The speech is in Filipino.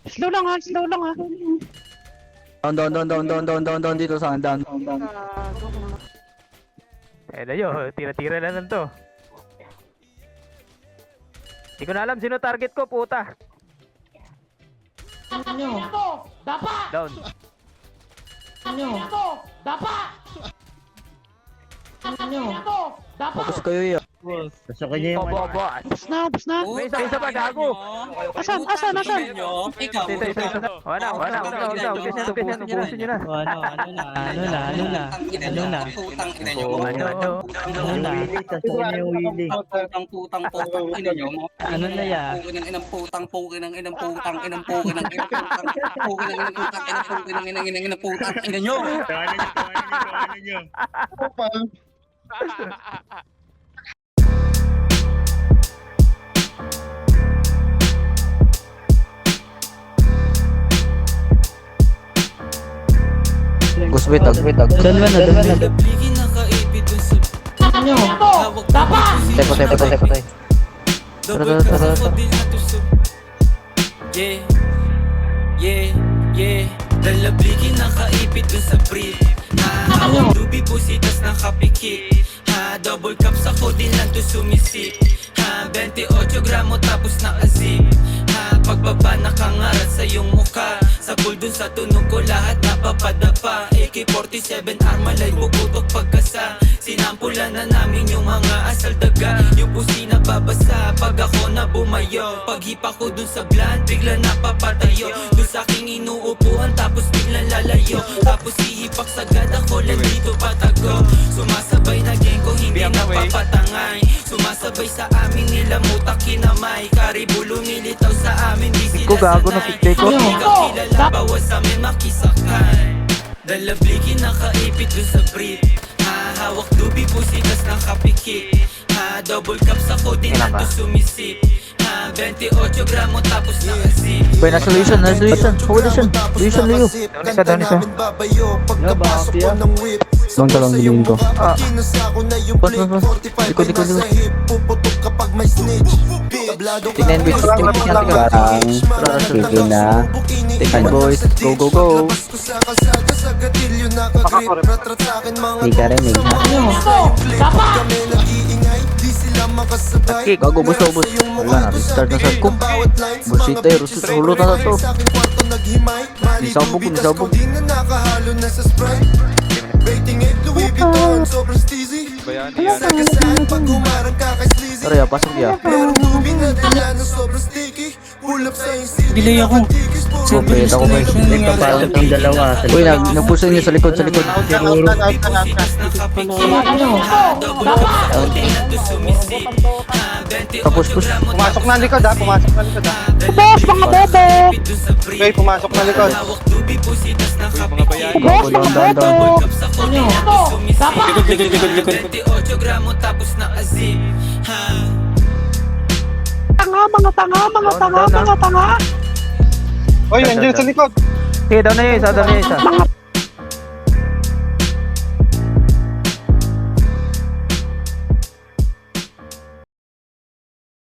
Slow lang ha, slow lang ha. Down dito sa akin, down. Eh na yun, tira-tira na lang to. Hindi ko na alam sino target ko, puta. Down. Focus kayo yun. Pasok niya yung Bobo. Tapos na. May isa pa gago. Asan? Ikaw. Isa. Wala. Ubusin nyo na. Ano na? Putang ina nyo. Ano na? Pasok niya yung Willy. Putang ina nyo. Ano na yan? Inang putang ina nyo. Tawanan niyo. Gusbitag. Doon na. Tepo. Tara. Yeah. Lalabligin ng kaipit dun sa brief. Hawak dubi busitas ng kapikit. Double cups ako din lang to sumisip. 28 gramo tapos nakazip. Pagbaba nakangarat sa iyong mukha. Sa pool dun sa tunog ko lahat napapadapa. AK-47 Armalite bukutok pagkasa. Sinampulan na namin yung mga asal daga. Yung pusi na babasa pag ako na bumayo. Paghipa ko dun sa bland bigla napapatayo. Dun sa aking inuupuan tapos biglang lalayo. Tapos hihipak sagad ako lang dito patago. Sumasabay na gang ko hindi napapatangay. Sumasabay sa amin nila mutak kinamay. Karibu lumilitaw sa amin di sila Gago na sanay. pitay ko. Hindi ka kilala bawas sa amin makisakay. Dalablikin nakaipit dun sa brief. Hawak dubi pusitas ng kapikit. Double cups ako din lang to sumisip. 28 gramo tapos nakazip. Boy, nasa solution. Solution Leo. Down isa. No, baka piya. Long talong bilhin ko. Likod. Tignan mo ito. Parang sige na. Tignan boys. Go. Hindi ka rin Gago, ubos. Wala na, restart na sa ko. Bullshit tayo, hulot na to. Nisabog. Tara ya, pasok ya. Delay ako. Pwede ako ba? Nagpapasok yung dalawa. Uy, nagpuso niya sa likod. Tapos push. Pumasok na likod ha. Boss, mga bobo! Okay, pumasok na likod. Boss, mga bobo! Likod. gramo tapos nakazip. Mga tanga! Oy, nandiyan sa likod! Okay, down na yun isa. Mga